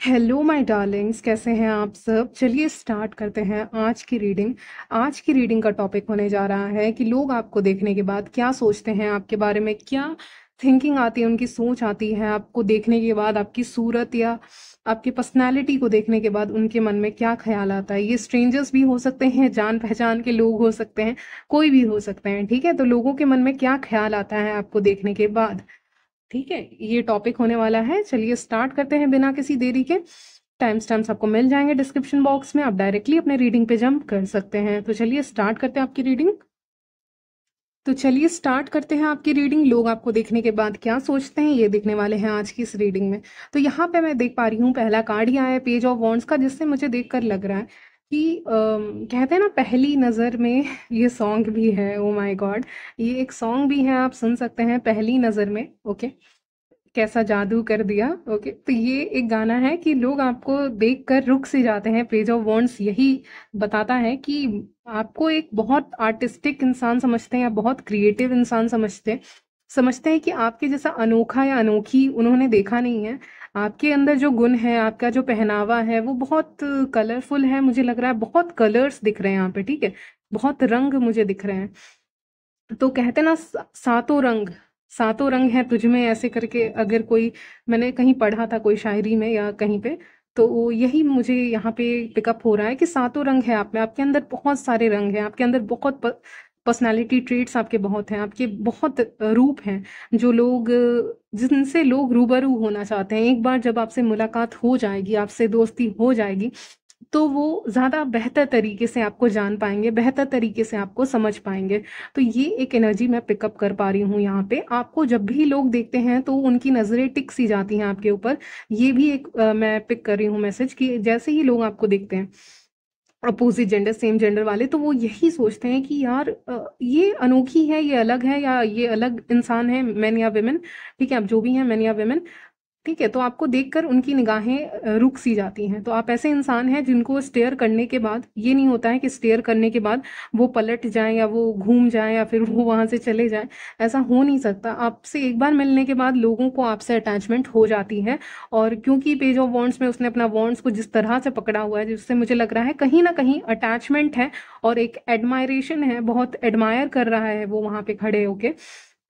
Hello my Darling's, कैसे हैं आप सब। चलिए स्टार्ट करते हैं आज की रीडिंग का टॉपिक होने जा रहा है कि लोग आपको देखने के बाद क्या सोचते हैं आपके बारे में, क्या थिंकिंग आती है, उनकी सोच आती है आपको देखने के बाद, आपकी सूरत या आपकी पर्सनैलिटी को देखने के बाद उनके मन में क्या ख्याल आता है। ये स्ट्रेंजर्स भी हो सकते हैं, जान पहचान के लोग हो सकते हैं, कोई भी हो सकते हैं। ठीक है, तो लोगों के मन में क्या ख्याल आता है आपको देखने के बाद। ठीक है, ये टॉपिक होने वाला है। चलिए स्टार्ट करते हैं बिना किसी देरी के। टाइम स्टैम्प्स आपको मिल जाएंगे डिस्क्रिप्शन बॉक्स में, आप डायरेक्टली अपने रीडिंग पे जंप कर सकते हैं। तो चलिए स्टार्ट करते हैं आपकी रीडिंग। लोग आपको देखने के बाद क्या सोचते हैं, ये देखने वाले हैं आज की इस रीडिंग में। तो यहाँ पे मैं देख पा रही हूँ पहला कार्ड ही आया है, पेज ऑफ वॉन्ड्स का, जिससे मुझे देखकर लग रहा है कि कहते हैं ना पहली नज़र में। ये सॉन्ग भी है, ओ माय गॉड, ये एक सॉन्ग भी है, आप सुन सकते हैं पहली नज़र में। ओके, कैसा जादू कर दिया। ओके, तो ये एक गाना है कि लोग आपको देखकर रुक से जाते हैं। पेज ऑफ वॉन्ड्स यही बताता है कि आपको एक बहुत आर्टिस्टिक इंसान समझते हैं या बहुत क्रिएटिव इंसान समझते हैं कि आपके जैसा अनोखा या अनोखी उन्होंने देखा नहीं है। आपके अंदर जो गुण है, आपका जो पहनावा है, वो बहुत कलरफुल है। मुझे लग रहा है बहुत कलर्स दिख रहे हैं यहाँ पे। ठीक है, बहुत रंग मुझे दिख रहे हैं। तो कहते ना सातों रंग हैं तुझ में, ऐसे करके अगर कोई, मैंने कहीं पढ़ा था कोई शायरी में या कहीं पे, तो वो यही मुझे यहाँ पे पिकअप हो रहा है कि सातों रंग है आप में। आपके अंदर बहुत सारे रंग हैं, आपके अंदर बहुत पर्सनालिटी ट्रेट्स आपके बहुत हैं, आपके बहुत रूप हैं जो लोग, जिनसे लोग रूबरू होना चाहते हैं। एक बार जब आपसे मुलाकात हो जाएगी, आपसे दोस्ती हो जाएगी, तो वो ज़्यादा बेहतर तरीके से आपको जान पाएंगे, बेहतर तरीके से आपको समझ पाएंगे। तो ये एक एनर्जी मैं पिकअप कर पा रही हूँ यहाँ पे। आपको जब भी लोग देखते हैं तो उनकी नज़रें टिक सी जाती हैं आपके ऊपर। ये भी एक मैं पिक कर रही हूँ मैसेज कि जैसे ही लोग आपको देखते हैं, अपोजिट जेंडर सेम जेंडर वाले, तो वो यही सोचते हैं कि यार ये अनोखी है, ये अलग है, या ये अलग इंसान है, मैन या वेमेन। ठीक है, आप जो भी हैं, मैन या वेमेन। ठीक है, तो आपको देखकर उनकी निगाहें रुक सी जाती हैं। तो आप ऐसे इंसान हैं जिनको स्टेयर करने के बाद ये नहीं होता है कि स्टेयर करने के बाद वो पलट जाएं या वो घूम जाएं या फिर वो वहां से चले जाएं। ऐसा हो नहीं सकता। आपसे एक बार मिलने के बाद लोगों को आपसे अटैचमेंट हो जाती है। और क्योंकि पेज ऑफ वॉन्ड्स में उसने अपना वॉन्ड्स को जिस तरह से पकड़ा हुआ है, जिससे मुझे लग रहा है कहीं ना कहीं अटैचमेंट है और एक एडमायरेशन है, बहुत एडमायर कर रहा है वो वहां पे खड़े होके।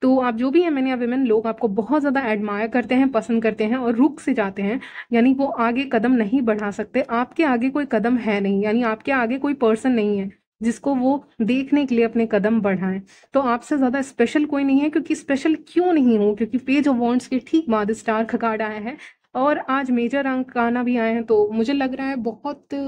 तो आप जो भी हैं, मैन या विमेन, लोग आपको बहुत ज़्यादा एडमायर करते हैं, पसंद करते हैं और रुक से जाते हैं। यानी वो आगे कदम नहीं बढ़ा सकते, आपके आगे कोई कदम है नहीं, यानी आपके आगे कोई पर्सन नहीं है जिसको वो देखने के लिए अपने कदम बढ़ाएं। तो आपसे ज़्यादा स्पेशल कोई नहीं है, क्योंकि स्पेशल क्यों नहीं हो, क्योंकि पेज ऑफ वॉन्ड्स के ठीक बाद स्टार का कार्ड आया है और आज मेजर अंक आना भी आए हैं। तो मुझे लग रहा है बहुत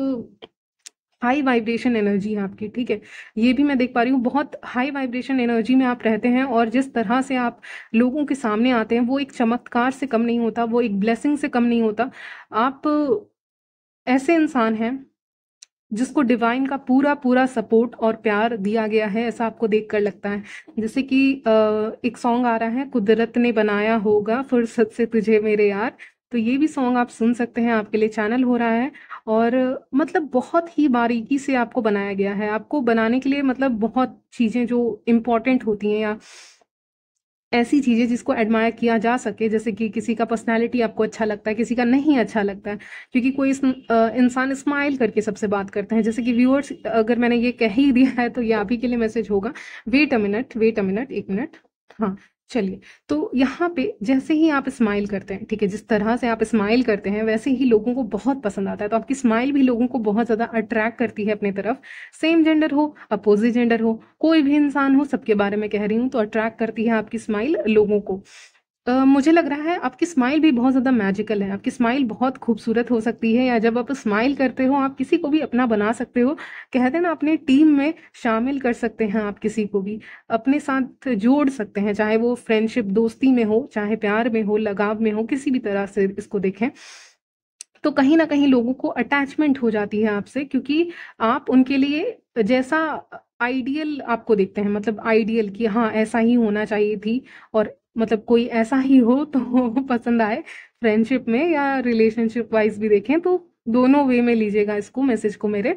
हाई वाइब्रेशन एनर्जी है आपकी। ठीक है, ये भी मैं देख पा रही हूँ, बहुत हाई वाइब्रेशन एनर्जी में आप रहते हैं। और जिस तरह से आप लोगों के सामने आते हैं, वो एक चमत्कार से कम नहीं होता, वो एक ब्लेसिंग से कम नहीं होता। आप ऐसे इंसान हैं जिसको डिवाइन का पूरा पूरा सपोर्ट और प्यार दिया गया है, ऐसा आपको देखकर लगता है। जैसे कि एक सॉन्ग आ रहा है, कुदरत ने बनाया होगा फुर्सत से तुझे मेरे यार। तो ये भी सॉन्ग आप सुन सकते हैं, आपके लिए चैनल हो रहा है। और मतलब बहुत ही बारीकी से आपको बनाया गया है। आपको बनाने के लिए मतलब बहुत चीज़ें जो इम्पोर्टेंट होती हैं, या ऐसी चीज़ें जिसको एडमायर किया जा सके, जैसे कि किसी का पर्सनालिटी आपको अच्छा लगता है, किसी का नहीं अच्छा लगता है। क्योंकि कोई इंसान स्माइल करके सबसे बात करते हैं, जैसे कि व्यूअर्स, अगर मैंने ये कह ही दिया है तो ये आप ही के लिए मैसेज होगा। वेट अ मिनट, एक मिनट। हाँ, चलिए। तो यहाँ पे जैसे ही आप स्माइल करते हैं, ठीक है, जिस तरह से आप स्माइल करते हैं वैसे ही लोगों को बहुत पसंद आता है। तो आपकी स्माइल भी लोगों को बहुत ज़्यादा अट्रैक्ट करती है अपनी तरफ। सेम जेंडर हो, अपोजिट जेंडर हो, कोई भी इंसान हो, सबके बारे में कह रही हूँ, तो अट्रैक्ट करती है आपकी स्माइल लोगों को। मुझे लग रहा है आपकी स्माइल भी बहुत ज़्यादा मैजिकल है, आपकी स्माइल बहुत खूबसूरत हो सकती है, या जब आप स्माइल करते हो आप किसी को भी अपना बना सकते हो। कहते हैं ना, अपने टीम में शामिल कर सकते हैं, आप किसी को भी अपने साथ जोड़ सकते हैं, चाहे वो फ्रेंडशिप दोस्ती में हो, चाहे प्यार में हो, लगाव में हो, किसी भी तरह से इसको देखें। तो कहीं ना कहीं लोगों को अटैचमेंट हो जाती है आपसे, क्योंकि आप उनके लिए जैसा आइडियल आपको देखते हैं, मतलब आइडियल कि हाँ ऐसा ही होना चाहिए थी, और मतलब कोई ऐसा ही हो तो पसंद आए। फ्रेंडशिप में या रिलेशनशिप वाइज भी देखें तो दोनों वे में लीजिएगा इसको, मैसेज को मेरे।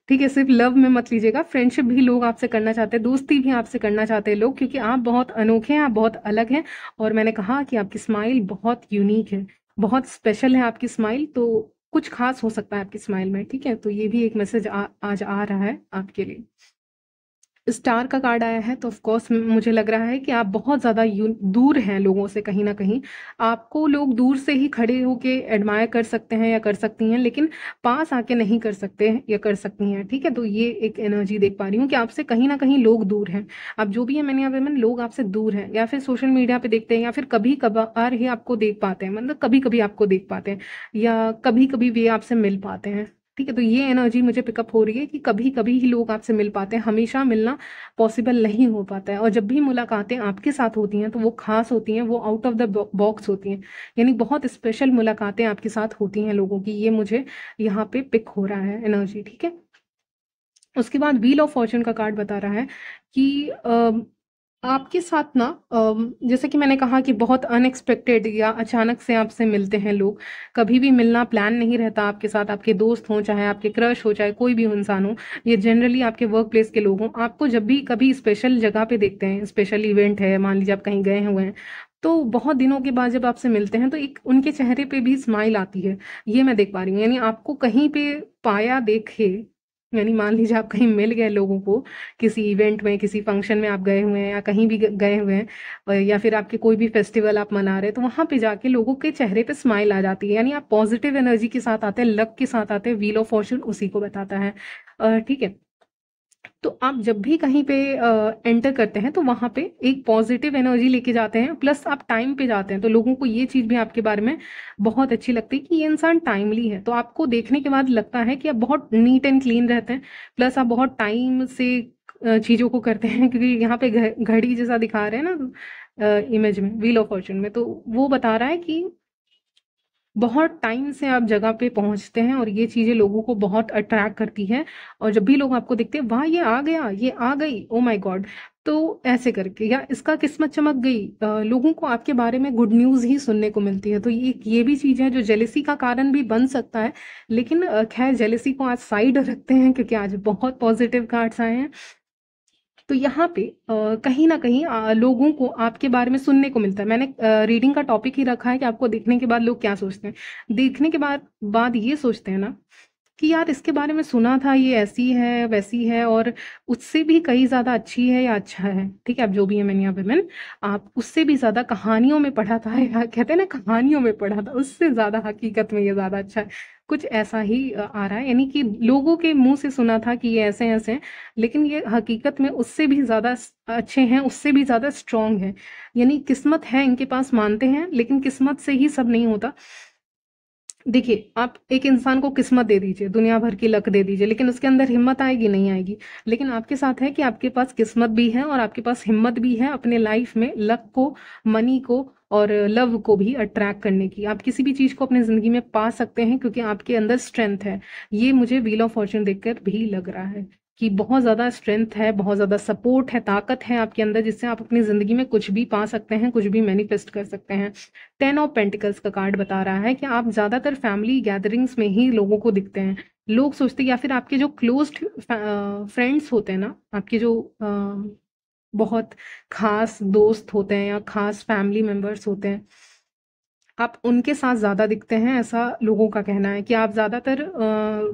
ठीक है, सिर्फ लव में मत लीजिएगा। फ्रेंडशिप भी लोग आपसे करना चाहते हैं, दोस्ती भी आपसे करना चाहते हैं लोग, क्योंकि आप बहुत अनोखे हैं, आप बहुत अलग हैं। और मैंने कहा कि आपकी स्माइल बहुत यूनिक है, बहुत स्पेशल है आपकी स्माइल। तो कुछ खास हो सकता है आपकी स्माइल में, ठीक है? तो ये भी एक मैसेज आज आ रहा है आपके लिए। स्टार का कार्ड आया है तो ऑफ कोर्स मुझे लग रहा है कि आप बहुत ज़्यादा दूर हैं लोगों से, कहीं ना कहीं आपको लोग दूर से ही खड़े होके एडमायर कर सकते हैं या कर सकती हैं, लेकिन पास आके नहीं कर सकते हैं या कर सकती हैं, ठीक है? तो ये एक एनर्जी देख पा रही हूँ कि आपसे कहीं ना कहीं लोग दूर हैं। आप जो भी है, मैंने यहाँ पे लोग आपसे दूर हैं, या फिर सोशल मीडिया पे देखते हैं, या फिर कभी कभार ही आपको देख पाते हैं, मतलब कभी कभी आपको देख पाते हैं, या कभी कभी भी आपसे मिल पाते हैं, ठीक है? तो ये एनर्जी मुझे पिकअप हो रही है कि कभी कभी ही लोग आपसे मिल पाते हैं, हमेशा मिलना पॉसिबल नहीं हो पाता है। और जब भी मुलाकातें आपके साथ होती हैं तो वो खास होती हैं, वो आउट ऑफ द बॉक्स होती हैं, यानी बहुत स्पेशल मुलाकातें आपके साथ होती हैं लोगों की। ये मुझे यहाँ पे पिक हो रहा है एनर्जी, ठीक है? उसके बाद व्हील ऑफ फॉर्चून का कार्ड बता रहा है कि आपके साथ ना जैसे कि मैंने कहा कि बहुत अनएक्सपेक्टेड या अचानक से आपसे मिलते हैं लोग। कभी भी मिलना प्लान नहीं रहता आपके साथ, आपके दोस्त हों, चाहे आपके क्रश हो, चाहे कोई भी इंसान हो, ये जनरली आपके वर्क प्लेस के लोग हों, आपको जब भी कभी स्पेशल जगह पे देखते हैं, स्पेशल इवेंट है, मान लीजिए आप कहीं गए हुए हैं, तो बहुत दिनों के बाद जब आपसे मिलते हैं तो एक उनके चेहरे पे भी स्माइल आती है, ये मैं देख पा रही हूँ। यानी आपको कहीं पे पाया देखे, यानी मान लीजिए आप कहीं मिल गए लोगों को, किसी इवेंट में, किसी फंक्शन में आप गए हुए हैं, या कहीं भी गए हुए हैं, या फिर आपके कोई भी फेस्टिवल आप मना रहे हैं, तो वहां पे जाके लोगों के चेहरे पे स्माइल आ जाती है, यानी आप पॉजिटिव एनर्जी के साथ आते हैं, लक के साथ आते हैं। व्हील ऑफ फॉर्चून उसी को बताता है, ठीक है? तो आप जब भी कहीं पे एंटर करते हैं तो वहां पे एक पॉजिटिव एनर्जी लेके जाते हैं, प्लस आप टाइम पे जाते हैं, तो लोगों को ये चीज भी आपके बारे में बहुत अच्छी लगती है कि ये इंसान टाइमली है। तो आपको देखने के बाद लगता है कि आप बहुत नीट एंड क्लीन रहते हैं, प्लस आप बहुत टाइम से चीजों को करते हैं, क्योंकि यहाँ पे घड़ी जैसा दिखा रहे हैं ना इमेज में, व्हील ऑफ फॉर्चून में, तो वो बता रहा है कि बहुत टाइम से आप जगह पे पहुंचते हैं, और ये चीजें लोगों को बहुत अट्रैक्ट करती है। और जब भी लोग आपको देखते हैं, वाह ये आ गया, ये आ गई, ओ माय गॉड, तो ऐसे करके, या इसका किस्मत चमक गई, लोगों को आपके बारे में गुड न्यूज ही सुनने को मिलती है। तो ये भी चीज है जो जेलेसी का कारण भी बन सकता है, लेकिन खैर जेलेसी को आज साइड रखते हैं, क्योंकि आज बहुत पॉजिटिव कार्ड्स आए हैं। तो यहाँ पे कहीं ना कहीं लोगों को आपके बारे में सुनने को मिलता है। मैंने रीडिंग का टॉपिक ही रखा है कि आपको देखने के बाद लोग क्या सोचते हैं। देखने के बाद ये सोचते हैं ना कि यार इसके बारे में सुना था, ये ऐसी है वैसी है, और उससे भी कहीं ज्यादा अच्छी है या अच्छा है, ठीक है? अब जो भी है, मैंने यहाँ पे आप उससे भी ज्यादा कहानियों में पढ़ा था, या कहते हैं ना कहानियों में पढ़ा था, उससे ज्यादा हकीकत में ये ज्यादा अच्छा है, कुछ ऐसा ही आ रहा है। यानी कि लोगों के मुंह से सुना था कि ये ऐसे ऐसे हैं, लेकिन ये हकीकत में उससे भी ज्यादा अच्छे हैं, उससे भी ज्यादा स्ट्रांग है। यानी किस्मत है इनके पास, मानते हैं, लेकिन किस्मत से ही सब नहीं होता। देखिए, आप एक इंसान को किस्मत दे दीजिए, दुनिया भर की लक दे दीजिए, लेकिन उसके अंदर हिम्मत आएगी? नहीं आएगी। लेकिन आपके साथ है कि आपके पास किस्मत भी है और आपके पास हिम्मत भी है अपने लाइफ में लक को, मनी को और लव को भी अट्रैक्ट करने की। आप किसी भी चीज को अपने जिंदगी में पा सकते हैं, क्योंकि आपके अंदर स्ट्रेंथ है। ये मुझे व्हील ऑफ फॉर्चून देखकर भी लग रहा है कि बहुत ज्यादा स्ट्रेंथ है, बहुत ज्यादा सपोर्ट है, ताकत है आपके अंदर, जिससे आप अपनी जिंदगी में कुछ भी पा सकते हैं, कुछ भी मैनिफेस्ट कर सकते हैं। 10 ऑफ पेंटिकल्स का कार्ड बता रहा है कि आप ज्यादातर फैमिली गैदरिंग्स में ही लोगों को दिखते हैं। लोग सोचते हैं, या फिर आपके जो क्लोज्ड फ्रेंड्स होते हैं ना, आपके जो बहुत खास दोस्त होते हैं या खास फैमिली मेंबर्स होते हैं, आप उनके साथ ज़्यादा दिखते हैं, ऐसा लोगों का कहना है कि आप ज़्यादातर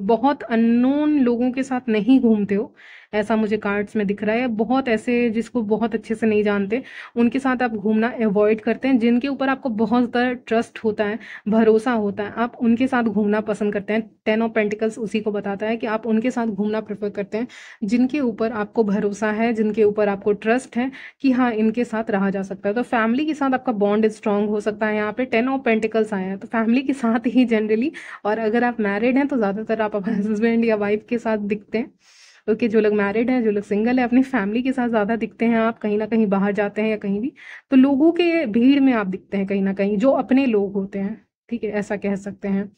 बहुत अननोन लोगों के साथ नहीं घूमते हो, ऐसा मुझे कार्ड्स में दिख रहा है। बहुत ऐसे जिसको बहुत अच्छे से नहीं जानते, उनके साथ आप घूमना अवॉइड करते हैं। जिनके ऊपर आपको बहुत ज़्यादा ट्रस्ट होता है, भरोसा होता है, आप उनके साथ घूमना पसंद करते हैं। 10 ऑफ पेंटिकल्स उसी को बताता है कि आप उनके साथ घूमना प्रेफर करते हैं जिनके ऊपर आपको भरोसा है, जिनके ऊपर आपको ट्रस्ट है कि हाँ इनके साथ रहा जा सकता है। तो फैमिली के साथ आपका बॉन्ड स्ट्रांग हो सकता है। यहाँ पे 10 ऑफ पेंटिकल्स आया है तो फैमिली के साथ ही जनरली, और अगर आप मैरिड हैं तो ज्यादातर आप अपने हस्बैंड या वाइफ के साथ दिखते हैं। ओके, जो लोग मैरिड हैं, जो लोग सिंगल है, अपनी फैमिली के साथ ज्यादा दिखते हैं। आप कहीं ना कहीं बाहर जाते हैं या कहीं भी, तो लोगों के भीड़ में आप दिखते हैं कहीं ना कहीं, जो अपने लोग होते हैं, ठीक है, ऐसा कह सकते हैं।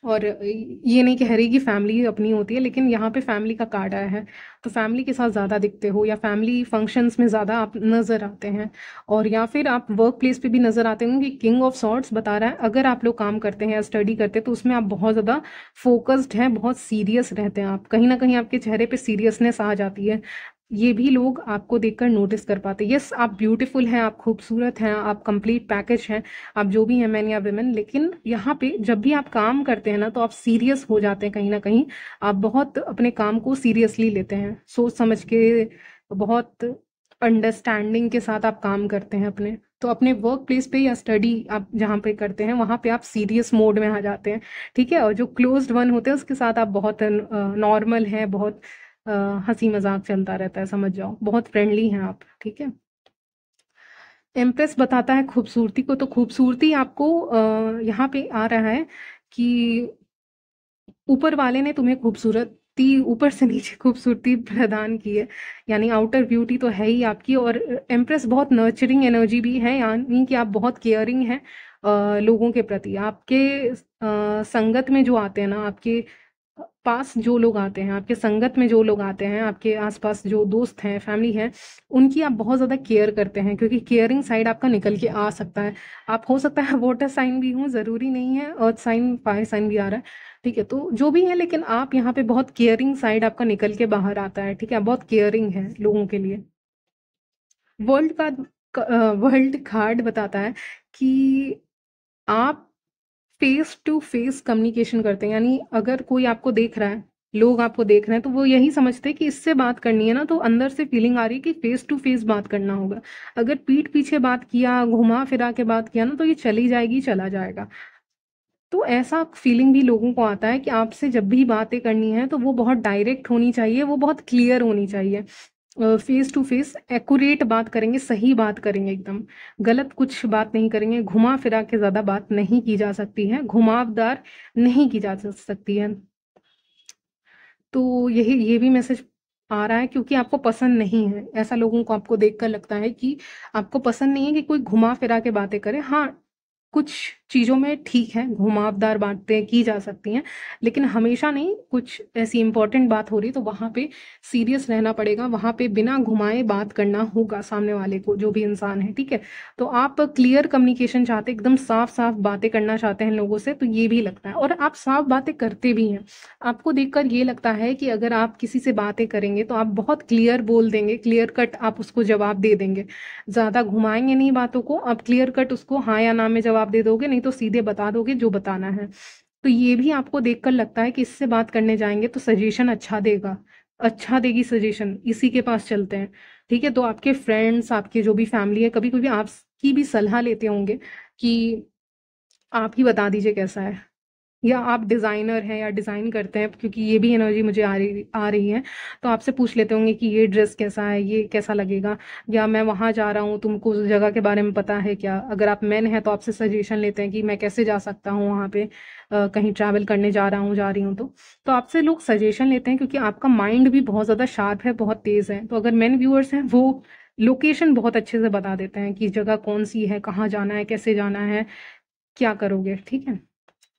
और ये नहीं कह रही कि फैमिली अपनी होती है, लेकिन यहाँ पे फैमिली का कार्ड आया है, तो फैमिली के साथ ज़्यादा दिखते हो, या फैमिली फंक्शंस में ज़्यादा आप नज़र आते हैं, और या फिर आप वर्क प्लेस पे भी नज़र आते होंगे। किंग ऑफ सॉर्ड्स बता रहा है अगर आप लोग काम करते हैं या स्टडी करते हैं तो उसमें आप बहुत ज़्यादा फोकस्ड हैं, बहुत सीरियस रहते हैं। आप कहीं ना कहीं आपके चेहरे पे सीरियसनेस आ जाती है। ये भी लोग आपको देखकर नोटिस कर पाते हैं। यस, आप ब्यूटीफुल हैं, आप खूबसूरत हैं, आप कंप्लीट पैकेज हैं, आप जो भी हैं, मैन या वुमेन। लेकिन यहाँ पे जब भी आप काम करते हैं ना, तो आप सीरियस हो जाते हैं कहीं ना कहीं। आप बहुत अपने काम को सीरियसली लेते हैं, सोच समझ के, बहुत अंडरस्टैंडिंग के साथ आप काम करते हैं अपने। तो अपने वर्क प्लेस पे या स्टडी आप जहाँ पे करते हैं, वहाँ पे आप सीरियस मोड में आ जाते हैं। ठीक है, और जो क्लोज्ड वन होते हैं उसके साथ आप बहुत नॉर्मल हैं, बहुत अ, हंसी मजाक चलता रहता है, समझ जाओ, बहुत फ्रेंडली हैं आप। ठीक है। एम्प्रेस बताता है खूबसूरती को, तो खूबसूरती आपको यहाँ पे आ रहा है कि ऊपर वाले ने तुम्हें खूबसूरती ऊपर से नीचे खूबसूरती प्रदान की है, यानी आउटर ब्यूटी तो है ही आपकी। और एम्प्रेस बहुत नर्चरिंग एनर्जी भी है, यानी कि आप बहुत केयरिंग हैं लोगों के प्रति। आपके संगत में जो आते हैं ना, आपके पास जो लोग आते हैं, आपके संगत में जो लोग आते हैं, आपके आसपास जो दोस्त हैं, फैमिली है, उनकी आप बहुत ज़्यादा केयर करते हैं, क्योंकि केयरिंग साइड आपका निकल के आ सकता है। आप हो सकता है वाटर साइन भी हूँ, ज़रूरी नहीं है, अर्थ साइन, फायर साइन भी आ रहा है। ठीक है, तो जो भी है, लेकिन आप यहाँ पे बहुत केयरिंग साइड आपका निकल के बाहर आता है। ठीक है, आप बहुत केयरिंग है लोगों के लिए। वर्ल्ड का वर्ल्ड कार्ड बताता है कि आप फेस टू फेस कम्युनिकेशन करते हैं, यानी अगर कोई आपको देख रहा है, लोग आपको देख रहे हैं, तो वो यही समझते हैं कि इससे बात करनी है ना, तो अंदर से फीलिंग आ रही है कि फेस टू फेस बात करना होगा। अगर पीठ पीछे बात किया, घुमा फिरा के बात किया ना, तो ये चली जाएगी, चला जाएगा। तो ऐसा फीलिंग भी लोगों को आता है कि आपसे जब भी बातें करनी है तो वो बहुत डायरेक्ट होनी चाहिए, वो बहुत क्लियर होनी चाहिए। फेस टू फेस एक्यूरेट बात करेंगे, सही बात करेंगे एकदम, गलत कुछ बात नहीं करेंगे। घुमा फिरा के ज़्यादा बात नहीं की जा सकती है, घुमावदार नहीं की जा सकती है। तो यही ये भी मैसेज आ रहा है, क्योंकि आपको पसंद नहीं है ऐसा, लोगों को आपको देखकर लगता है कि आपको पसंद नहीं है कि कोई घुमा फिरा के बातें करे। हाँ, कुछ चीज़ों में ठीक है, घुमावदार बातें की जा सकती हैं, लेकिन हमेशा नहीं। कुछ ऐसी इंपॉर्टेंट बात हो रही तो वहाँ पे सीरियस रहना पड़ेगा, वहाँ पे बिना घुमाए बात करना होगा सामने वाले को, जो भी इंसान है। ठीक है, तो आप क्लियर कम्युनिकेशन चाहते, एकदम साफ साफ बातें करना चाहते हैं लोगों से, तो ये भी लगता है, और आप साफ बातें करते भी हैं। आपको देखकर ये लगता है कि अगर आप किसी से बातें करेंगे तो आप बहुत क्लियर बोल देंगे, क्लियर कट आप उसको जवाब दे देंगे, ज़्यादा घुमाएंगे नहीं बातों को, आप क्लियर कट उसको हाँ या ना में जवाब दे दोगे, नहीं तो सीधे बता दोगे जो बताना है। तो ये भी आपको देखकर लगता है कि इससे बात करने जाएंगे तो सजेशन अच्छा देगा, अच्छा देगी सजेशन, इसी के पास चलते हैं। ठीक है, तो आपके फ्रेंड्स, आपके जो भी फैमिली है, कभी कभी आपकी भी सलाह लेते होंगे कि आप ही बता दीजिए कैसा है, या आप डिज़ाइनर हैं या डिज़ाइन करते हैं, क्योंकि ये भी एनर्जी मुझे आ रही है। तो आपसे पूछ लेते होंगे कि ये ड्रेस कैसा है, ये कैसा लगेगा, या मैं वहाँ जा रहा हूँ, तुमको उस जगह के बारे में पता है क्या। अगर आप मैन हैं तो आपसे सजेशन लेते हैं कि मैं कैसे जा सकता हूँ वहाँ पे, कहीं ट्रैवल करने जा रहा हूँ, जा रही हूँ तो आपसे लोग सजेशन लेते हैं, क्योंकि आपका माइंड भी बहुत ज़्यादा शार्प है, बहुत तेज़ है। तो अगर मैन व्यूअर्स हैं, वो लोकेशन बहुत अच्छे से बता देते हैं कि जगह कौन सी है, कहाँ जाना है, कैसे जाना है, क्या करोगे। ठीक है,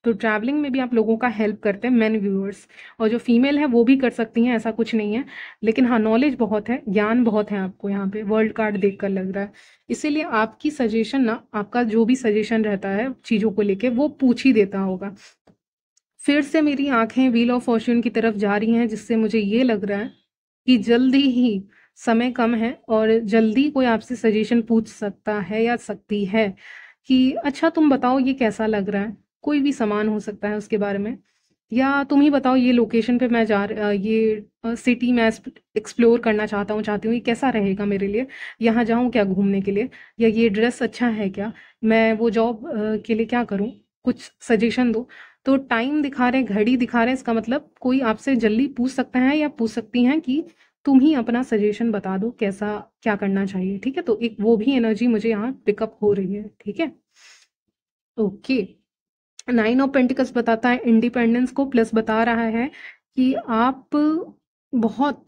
तो ट्रैवलिंग में भी आप लोगों का हेल्प करते हैं मेन व्यूअर्स। और जो फीमेल है वो भी कर सकती हैं, ऐसा कुछ नहीं है, लेकिन हाँ, नॉलेज बहुत है, ज्ञान बहुत है आपको, यहाँ पे वर्ल्ड कार्ड देखकर लग रहा है। इसीलिए आपकी सजेशन ना, आपका जो भी सजेशन रहता है चीज़ों को लेके, वो पूछ ही देता होगा। फिर से मेरी आंखें व्हील ऑफ फॉर्च्यून की तरफ जा रही हैं, जिससे मुझे ये लग रहा है कि जल्दी ही, समय कम है और जल्दी कोई आपसे सजेशन पूछ सकता है या सकती है कि अच्छा तुम बताओ ये कैसा लग रहा है। कोई भी सामान हो सकता है उसके बारे में, या तुम ही बताओ ये लोकेशन पे मैं ये सिटी मैं एक्सप्लोर करना चाहती हूँ, ये कैसा रहेगा मेरे लिए, यहाँ जाऊँ क्या घूमने के लिए, या ये ड्रेस अच्छा है क्या, मैं वो जॉब के लिए क्या करूँ, कुछ सजेशन दो। तो टाइम दिखा रहे हैं, घड़ी दिखा रहे हैं, इसका मतलब कोई आपसे जल्दी पूछ सकता है या पूछ सकती हैं कि तुम ही अपना सजेशन बता दो, कैसा क्या करना चाहिए। ठीक है, तो एक वो भी एनर्जी मुझे यहाँ पिकअप हो रही है। ठीक है, ओके। नाइन ऑफ पेंटिकल्स बताता है इंडिपेंडेंस को, प्लस बता रहा है कि आप बहुत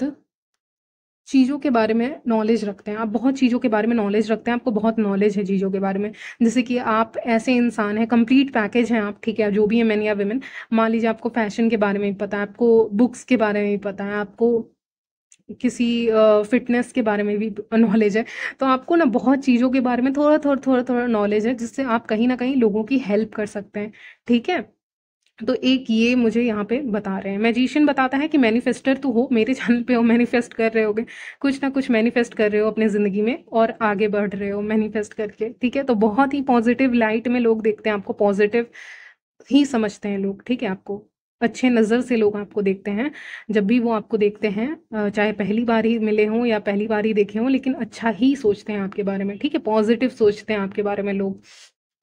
चीज़ों के बारे में नॉलेज रखते हैं, आप बहुत चीज़ों के बारे में नॉलेज रखते हैं, आपको बहुत नॉलेज है चीज़ों के बारे में। जैसे कि आप ऐसे इंसान हैं, कंप्लीट पैकेज हैं आप। ठीक है, जो भी है, मैन या वुमेन। मान लीजिए आपको फैशन के बारे में भी पता है, आपको बुक्स के बारे में भी पता है, आपको किसी फिटनेस के बारे में भी नॉलेज है। तो आपको ना बहुत चीज़ों के बारे में थोड़ा थोड़ा थोड़ा थोड़ा नॉलेज है, जिससे आप कहीं ना कहीं लोगों की हेल्प कर सकते हैं। ठीक है, तो एक ये मुझे यहाँ पे बता रहे हैं। मैजिशियन बताता है कि मैनिफेस्टर तो हो, मेरे चैनल पे हो, मैनिफेस्ट कर रहे होगे, कुछ ना कुछ मैनिफेस्ट कर रहे हो अपने ज़िंदगी में और आगे बढ़ रहे हो मैनिफेस्ट करके, ठीक है। तो बहुत ही पॉजिटिव लाइट में लोग देखते हैं आपको, पॉजिटिव ही समझते हैं लोग, ठीक है। आपको अच्छे नज़र से लोग आपको देखते हैं जब भी वो आपको देखते हैं, चाहे पहली बार ही मिले हों या पहली बार ही देखे हों, लेकिन अच्छा ही सोचते हैं आपके बारे में, ठीक है। पॉजिटिव सोचते हैं आपके बारे में लोग।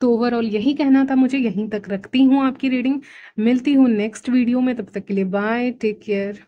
तो ओवरऑल यही कहना था मुझे, यहीं तक रखती हूँ आपकी रीडिंग। मिलती हूँ नेक्स्ट वीडियो में, तब तक के लिए बाय, टेक केयर।